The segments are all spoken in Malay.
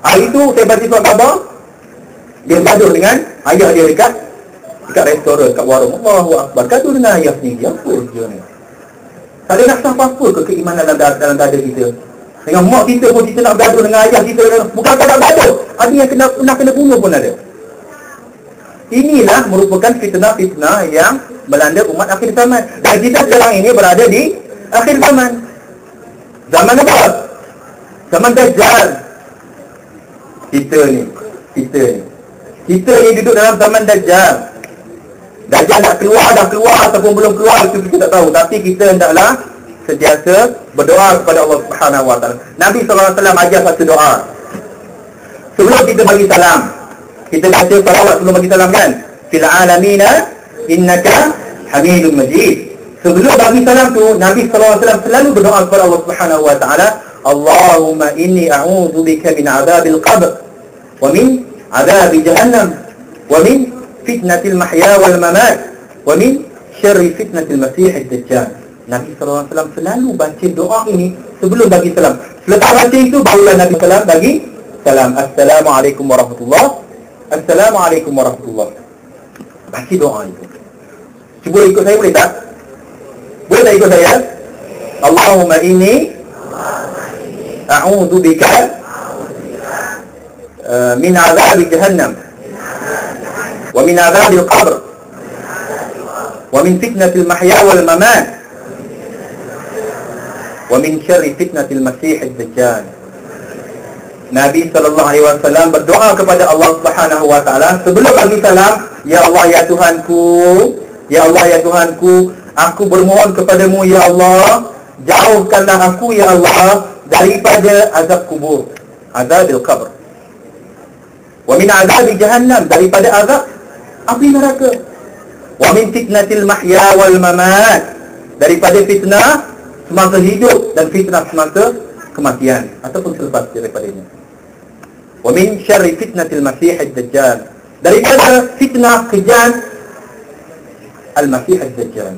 Hari tu saya baca surat khabar, dia gaduh dengan ayah dia dekat restoran, dekat warung. Allahu Akbar. Gaduh dengan ayah sendiri. Apa dia ni? Tak ada rasa apa-apa ke keimanan dalam dada kita? Dengan mak kita pun kita nak gaduh dengan ayah kita. Bukan tak nak gaduh, ada yang kena bunuh pun ada. Inilah merupakan fitnah-fitnah yang melanda umat akhir zaman. Dan kita sekarang ini berada di akhir zaman. Zaman apa? Zaman Dajjal. Kita ni duduk dalam zaman Dajjal. Dajjal nak keluar, dah keluar ataupun belum keluar, itu kita tak tahu. Tapi kita hendaklah sentiasa berdoa kepada Allah Subhanahu Wa Taala. Nabi SAW ajar satu doa. Sebelum kita bagi salam, kita baca salawat sebelum bagi salam kan? Fil alamina innaka hamidun majid. Sebelum bagi salam tu, Nabi SAW selalu berdoa kepada Allah Subhanahu Wa Taala, Allahumma inni a'udzu bika min adzabil qabr wa min adzabi jahannam wa min fitnatil mahya wal mamat wa min syarri fitnatil masih ad-dajjal. Nabi SAW selalu baca doa ini sebelum bagi salam. Selepas baca itu barulah Nabi SAW bagi salam. Assalamualaikum warahmatullahi. Assalamualaikum warahmatullahi. Baca doa itu. Cuba ikut saya, boleh tak? Boleh tak ikut saya? Allahumma inni a'udzu bika min azabi jahannam wa min azabil qabr wa min fitnatil mahya wal mamat wa min syarri fitnatil masih ad-dajjal. Nabi SAW berdoa kepada Allah Subhanahu Wa Taala sebelum bagi salam, ya Allah ya Tuhanku, ya Allah ya Tuhanku, aku bermohon kepadamu ya Allah, jauhkanlah aku ya Allah daripada azab kubur, azabil qabr, wa min azabi jahannam, daripada azab api neraka, wa min fitnatil mahya wal mamat, daripada fitnah semasa hidup dan fitnah semasa kematian ataupun selepas daripadanya, wa min syarri fitnatil masih ad-dajjal, daripada fitnah kejam al-masih ad-dajjal.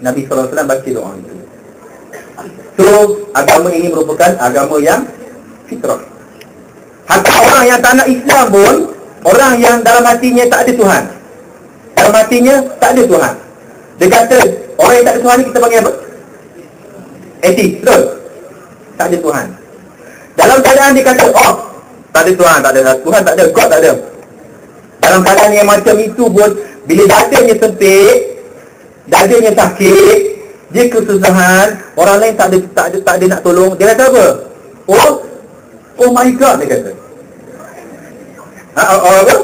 Nabi SAW baca doa itu. So, agama ini merupakan agama yang fitrah. Hatta orang yang tak nak Islam pun, orang yang dalam hatinya tak ada Tuhan, dalam hatinya tak ada Tuhan, dia kata orang yang tak ada Tuhan ni kita panggil apa? Ateis, betul? Tak ada Tuhan. Dalam keadaan dia kata, oh, tak ada Tuhan, tak ada Tuhan, tak ada God, tak ada. Dalam keadaan yang macam itu pun, bila dadanya sempit, dadanya sakit, dia kesusahan, orang lain tak ada nak tolong, dia kata apa? Oh my God, dia kata. Apa?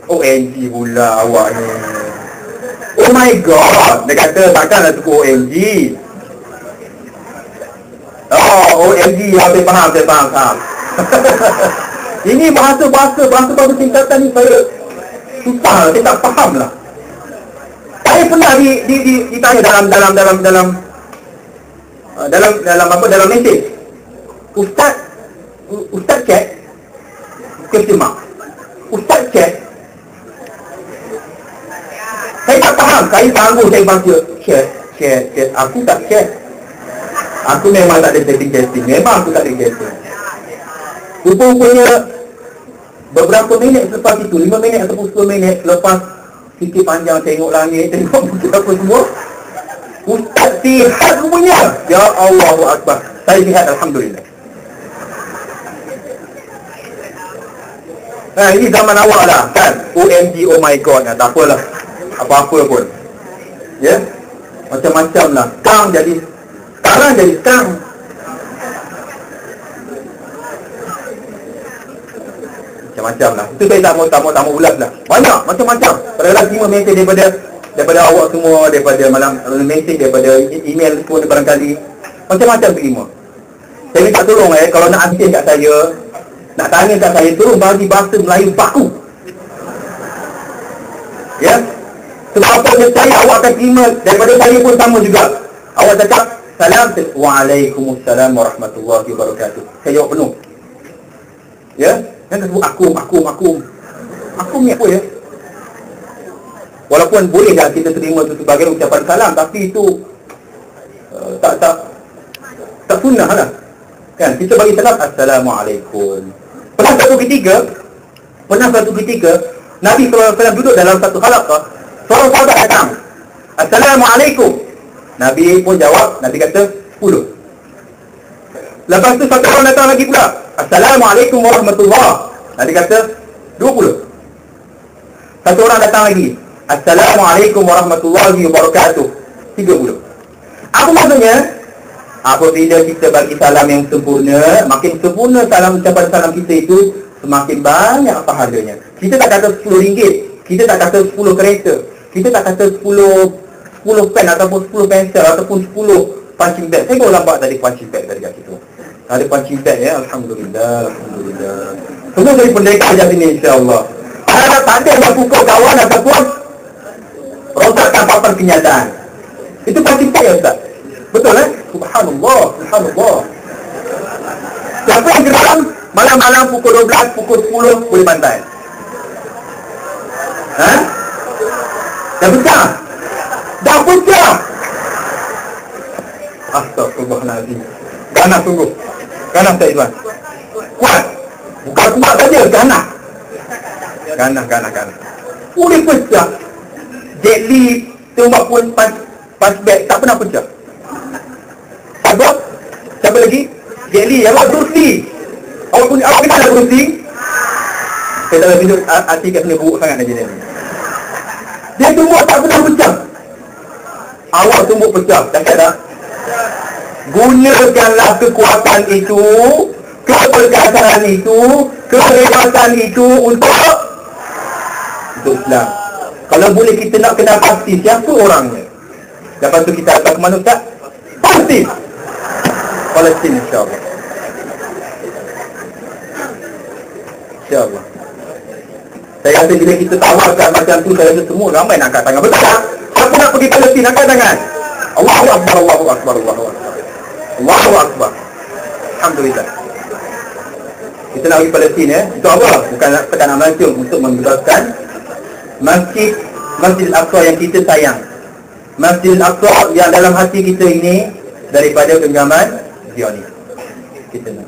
OMG pula awak ni. Oh my God, dia kata takkanlah cukup OMG. OMG, saya faham. Ini bahasa tingkatan ni saya susah, saya tak faham lah. Saya pernah ditanya dalam mesej, Ustaz cek, question mark, Ustaz cek. Saya tak faham, saya sanggup saya baca cek. Aku tak cek. Aku memang tak ada setting. Memang aku tak ada setting. Rupanya beberapa minit selepas itu, 5 minit ataupun 10 minit selepas fikir panjang, tengok langit, tengok bukit apa semua, Ustaz sihat rupanya. Ya Allahu Akbar, saya sihat Alhamdulillah. Ini zaman awal lah kan, OMG, oh my God, tak apalah, apa-apa pun, ya, macam-macam lah. Sekarang jadi sekarang. Macam-macam lah. Itu saya tak mau ulas lah. Banyak, macam-macam. Padahal terima mesej daripada awak semua, daripada malam mesej, daripada email pun barangkali. Macam-macam terima. Saya minta tolong kalau nak ansih kat saya, nak tanya kat saya, tolong bagi bahasa Melayu baku. Ya? Sebab apa yang saya awak akan terima daripada saya pun sama juga. Awak cakap salam, Waalaikumsalam warahmatullahi wabarakatuh. Saya jawab penuh. Ya? Jangan sebut akum ni apa ya? Walaupun bolehlah kita terima itu sebagai ucapan salam, tapi itu tak sunnah lah. Kan, kita bagi salam Assalamualaikum. Pernah satu ketika Nabi SAW duduk dalam satu halaqah, seorang sahabat datang, Assalamualaikum. Nabi pun jawab, Nabi kata 10. Lepas tu satu orang datang lagi pula, Assalamualaikum warahmatullahi. Nabi kata 20. Satu orang datang lagi, Assalamualaikum warahmatullahi wabarakatuh, 30. Apa maksudnya? Apabila kita bagi salam yang sempurna, makin sempurna salam ucapan salam kita itu, semakin banyak pahalanya. Kita tak kata RM10, kita tak kata 10 kereta, kita tak kata 10 pen ataupun 10 pensel ataupun 10 punching bag. Saya baru lambat tadi punching bag tadi kat situ. Ada punching bag ya, Alhamdulillah. Semua dari pendekar je sini, insyaAllah. Ada tak ada yang pukul kawan ataupun rosakkan papan kenyataan. Itu punching bag ya Ustaz? Betul Subhanallah. Siapa yang geram malam-malam pukul 12, pukul 10 boleh pantai? Dah pecah. Astagfirullahaladzim. Ganas sungguh. Ganas tak Iwan? Kuat. Bukan kuat saja, ganas. Boleh pecah. Jet Li tembak pun punch bag tak pernah pecah. Siapa lagi? Jet Li, Bruce Lee. Awak kenal lah Bruce Lee? Saya dalam video hati kat sini buruk sangat aja dia tumbuk tak pernah pecah. Awak tumbuk pecah, cakap tak? Gunakanlah kekuatan itu, keperkasaan itu, kehebatan itu untuk Islam. Kalau boleh kita nak kenal pasti siapa orangnya. Lepas tu kita akan ke mana Ustaz? Pasti Palestin, insyaAllah. InsyaAllah. Saya rasa bila kita tawarkan macam tu, saya rasa semua ramai nak angkat tangan. Betul tak? Siapa nak pergi Palestin, angkat tangan. Allahu Akbar. Allahu Akbar. Alhamdulillah. Kita nak pergi Palestin untuk apa? Bukan nak melancong, untuk membebaskan Masjid Al-Aqsa yang kita sayang. Masjid Al-Aqsa yang dalam hati kita ini daripada genggaman Zionis. Kita nak.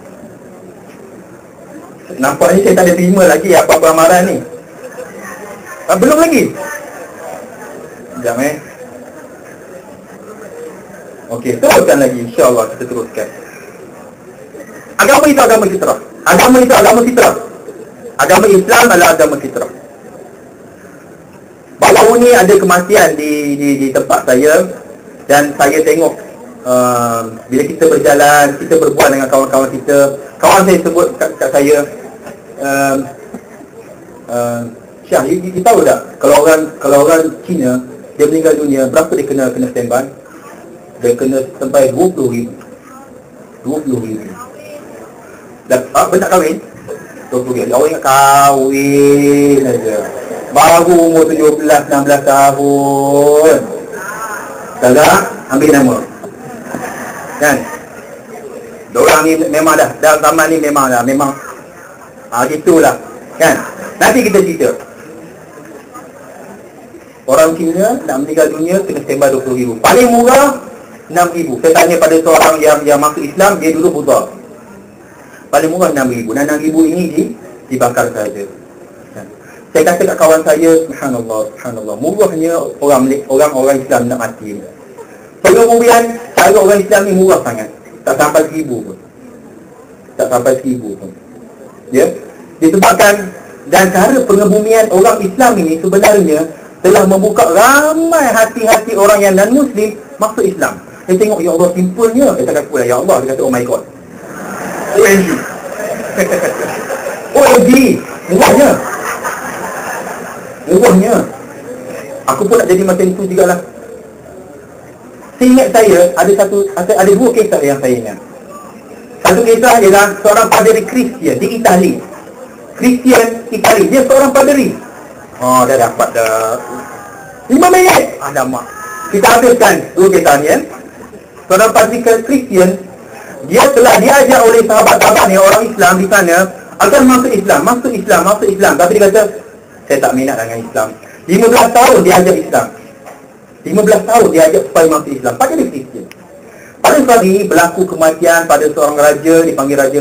Nampaknya saya tak ada terima lagi apa-apa amaran ni. Belum lagi. Sekejap Okey, teruskan lagi, insyaAllah kita teruskan. Agama itu agama fitrah. Agama fitrah. Agama Islam adalah agama fitrah. Baru ni ada kematian di tempat saya, dan saya tengok bila kita berjalan, kita berbual dengan kawan-kawan kita. Kawan saya sebut kat saya, Syah, you tahu tak kalau orang Cina dia meninggal dunia, berapa dia kena standby? Dia kena sampai 20,000. Benar kahwin? 20,000. Awak ingat kahwin aja. Baru umur 17-16 tahun. Salah, ambil nama. Kan? Diorang ni memang dah dalam zaman ni memang gitulah. Kan? Nanti kita cerita. Orang Cina nak meninggal dunia kena standby 20,000. Paling murah 6,000. Saya tanya pada seorang yang masuk Islam, dia dulu buta. Paling murah 6,000. Dan 6,000 ini dibakar saja. Saya kata kat kawan saya, subhanallah, murahnya orang Islam nak mati. Pengebumian cara orang Islam ni murah sangat. Tak sampai 1,000 pun. Ya. Disebabkan, dan cara pengebumian orang Islam ini sebenarnya telah membuka ramai hati-hati orang yang non-Muslim masuk Islam. Saya tengok, ya Allah, simpulnya. Saya kata pula, ya Allah, dia kata, oh my God, OMG. OMG, murahnya. Aku pun nak jadi macam itu juga lah. Seingat saya, ada dua kisah yang saya ingat. Satu kisah ialah seorang paderi Kristian di Itali. Dia seorang paderi. Dah dapat dah 5 minit. Alamak. Kita habiskan dua kisah ni. Seorang paderi Kristian, dia telah diajar oleh sahabat-sahabatnya orang Islam di sana agar masuk Islam. Tapi dia kata, saya tak minat dengan Islam. 15 tahun dia ajar Islam. 15 tahun dia ajak supaya masuk Islam. Paderi Kristian. Pada suatu hari berlaku kematian pada seorang raja, dipanggil Raja